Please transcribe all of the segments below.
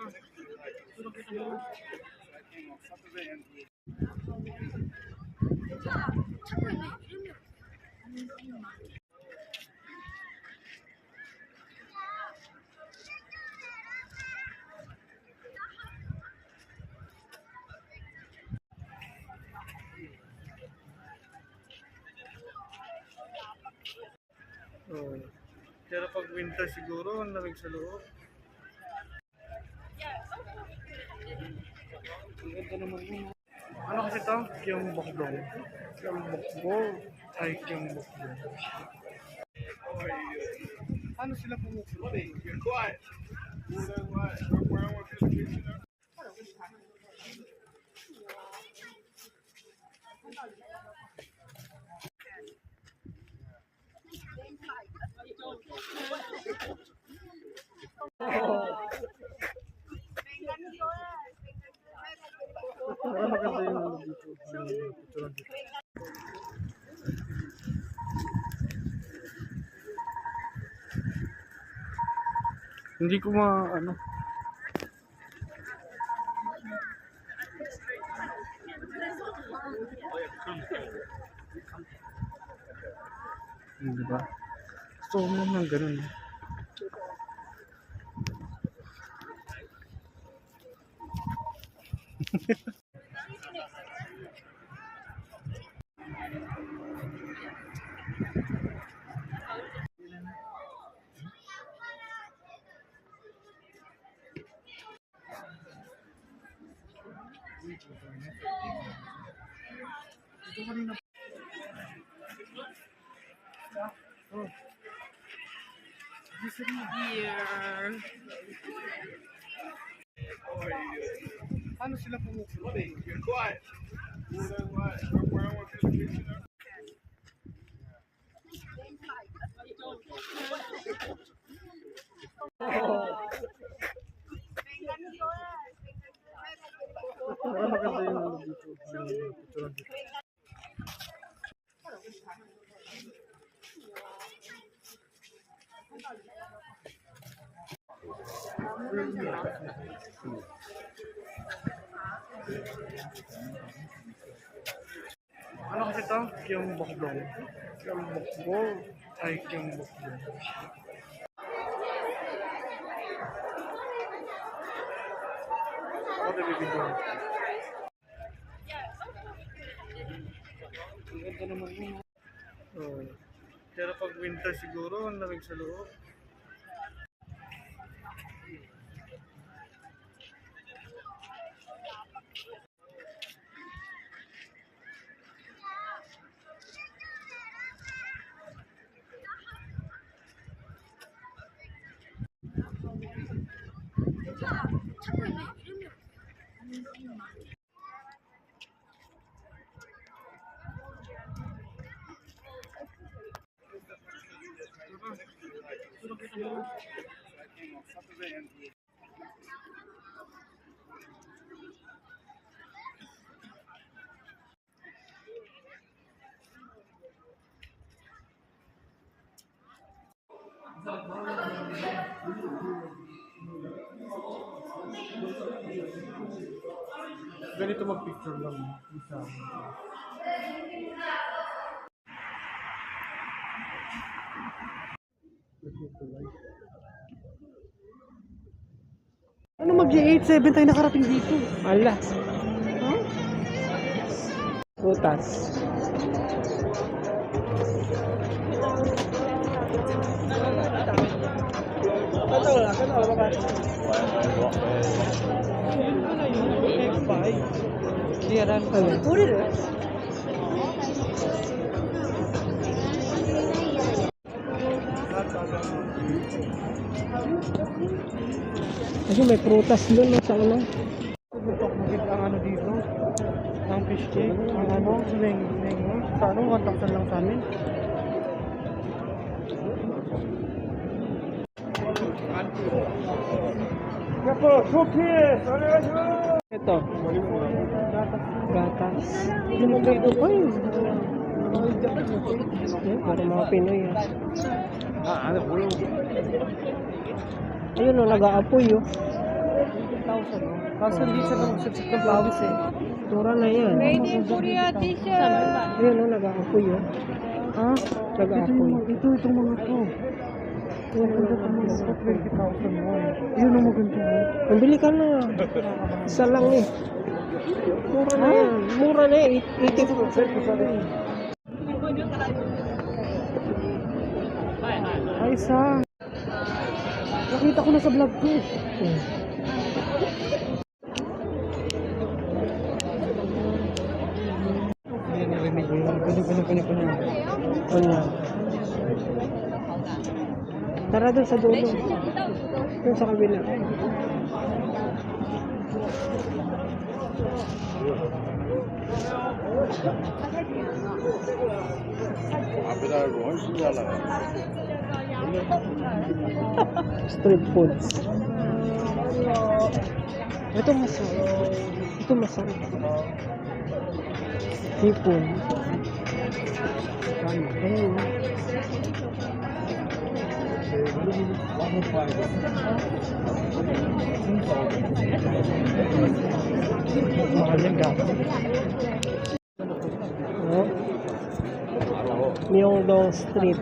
Oh. Pero pag winter siguro, ang lamig sa loob. Ang ganda naman yun. Ano kasi ito? Gyeongbokdong. Gyeongbokdong. Ay, Gyeongbokdong. Ano sila pumupunta eh? Quiet. Maganda yung ano dito. Hindi ko ano. Diba? Gusto ko naman ng ganun. Ano sila pumupunta eh? Quiet. Maganda yung ano dito. Ano kasi ito? Gyeongbokdong. Gyeongbokdong. Ay, Gyeongbokdong. Ako nabibigyan. Ang ganda naman yun. Oh. Pero pag winter siguro, ang lamig sa loob. Ganito mag-picture lang isa. Ano mag-8-7 tayo nakarating dito? Ala. Huh? Putas. Kasi may prutas doon no, sa ano. Tutok bukid ang ano dito. Ang fish cake, ang ano, neng sa ano, kontaksan lang sa amin. Yapo, cookies! Ito. Gatas. Hindi mo dito pa yun. Para mga Pinoy yan. Ano po yun? Ayun o, nag-aapoy yun. 17,000. No? Kaso hindi siya nagsisit ng pawis eh. Mura na yan. Made in Korea t-shirt. Ayun, oh, nag-aapoy yun. Ha? Nag-aapoy. Itong mga to. Yung ganda itong mga to, 20,000 mo. Yun ang maganda mo. Pambili ka na. Isa lang eh. Mura na yan. Mura na yan. 80%. Ay, isa. Nakita ko na sa vlog ko. Ayan, narinig ko yun. Kanya. Kanya. Tara doon sa dulo. Doon sa kabila. Street foods. Ito masarap. Ito masarap. Hipon. Ayun. Mahal yan gato. Oh. Myeongdong Street.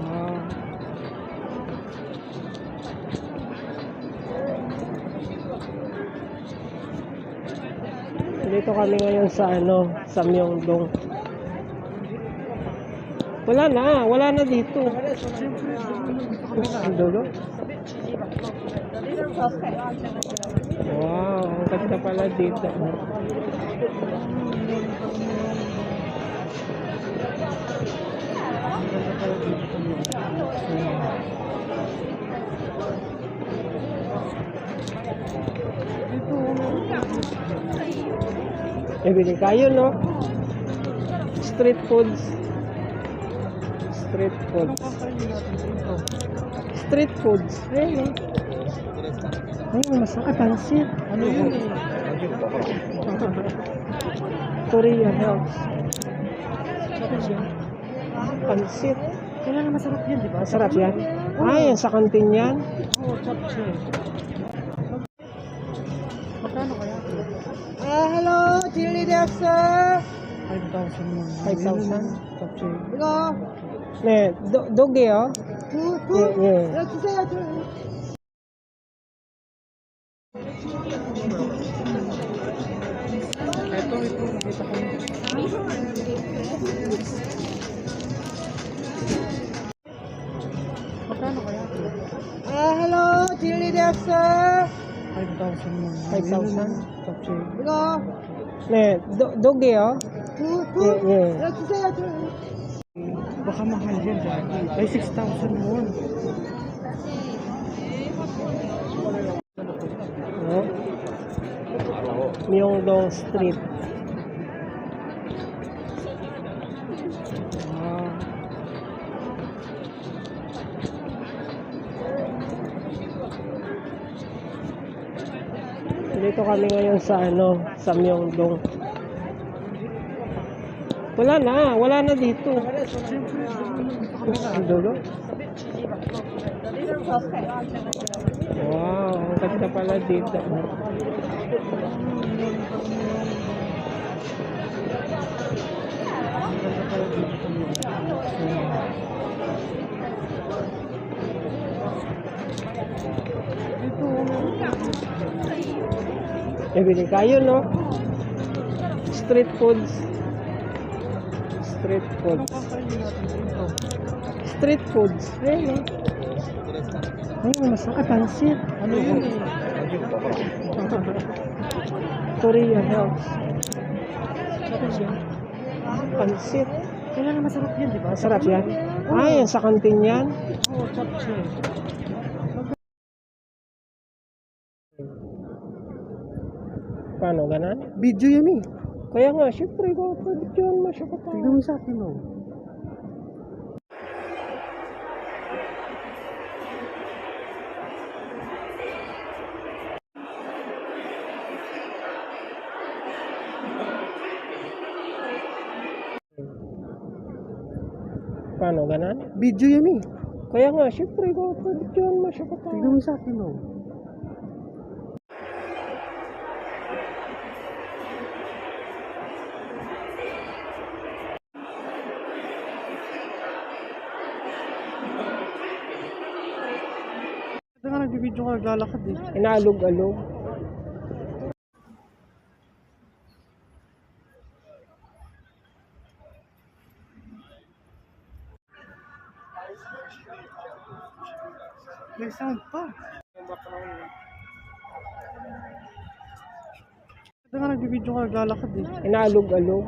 Ah. Dito kami ngayon sa sa Myeongdong. Wala na dito. Ang dulo. Wow, ang ganda pala dito. Bili kayo, no? Street foods. Street foods. Street foods. Ayun, no? Ay, masarap. Pansit. Ano yun? Korea House. Pansit. Kailangan masarap yan, di ba? Masarap yan. Ay, sa kantin yan. Oo, japchae. Magkano kaya? Hello, chili desk, sir. 5,000 mo. 5,000? Japchae. Hello. 네, 도게요. 예. 주세요. Ito, nakita ko. Magkano kaya? Hello, chili desk, sir. 5,000 mo. 5,000? Japchae. 네, 도게요. 예. 주세요. Baka mahal yan, Jackie. Ay, 6,000 mo. Oh. Myeongdong Street. Ah. Dito kami ngayon sa sa Myeongdong. Wala na dito. Ang dulo. Wow, ang ganda pala dito. Bili kayo, no? Street foods. Street foods. Street foods. Ayun, no? Ay, masarap. Pansit. Ano yun? Korea House. Pansit. Kailangan masarap yan, di ba? Masarap yan. Ay, sa kantin yan. Oo, japchae. Paano, ganan? Video yan eh. Kaya nga, syempre, pwede yun masya ka Tignan mo sa akin, oh. Paano, ganan? Video yan eh. Kaya nga, syempre, kung pwede yun, masya ka pa. Tignan mo sa akin, no? Ito nga nagbibideo ka, naglalakad eh. Inaalog-alog. May sound pa. Ito nga nagbibideo ka, naglalakad eh. Inaalog-alog.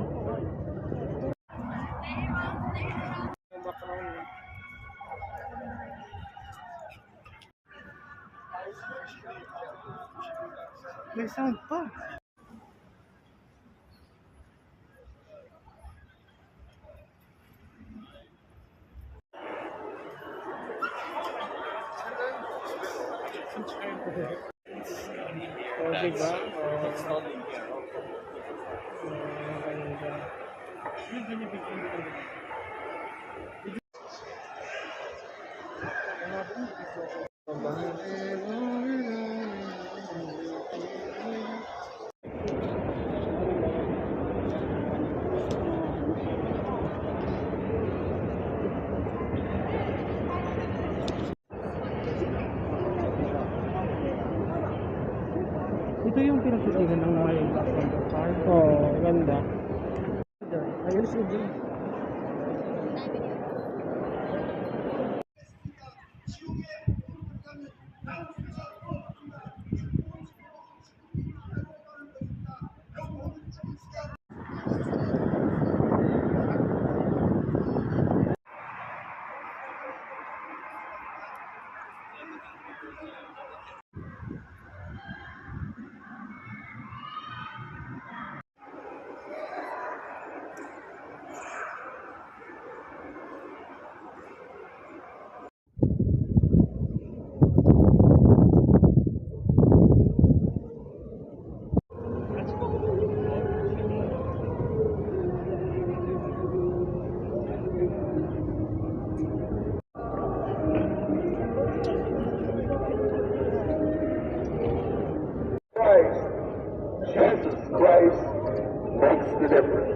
May sound pa. O, diba? Ito yung pinagtitigan ng mga car. Oo, ganda. Ayun si Jay. Jesus Christ makes the difference.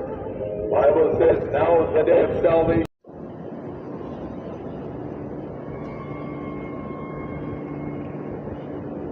Bible says now is the day of salvation.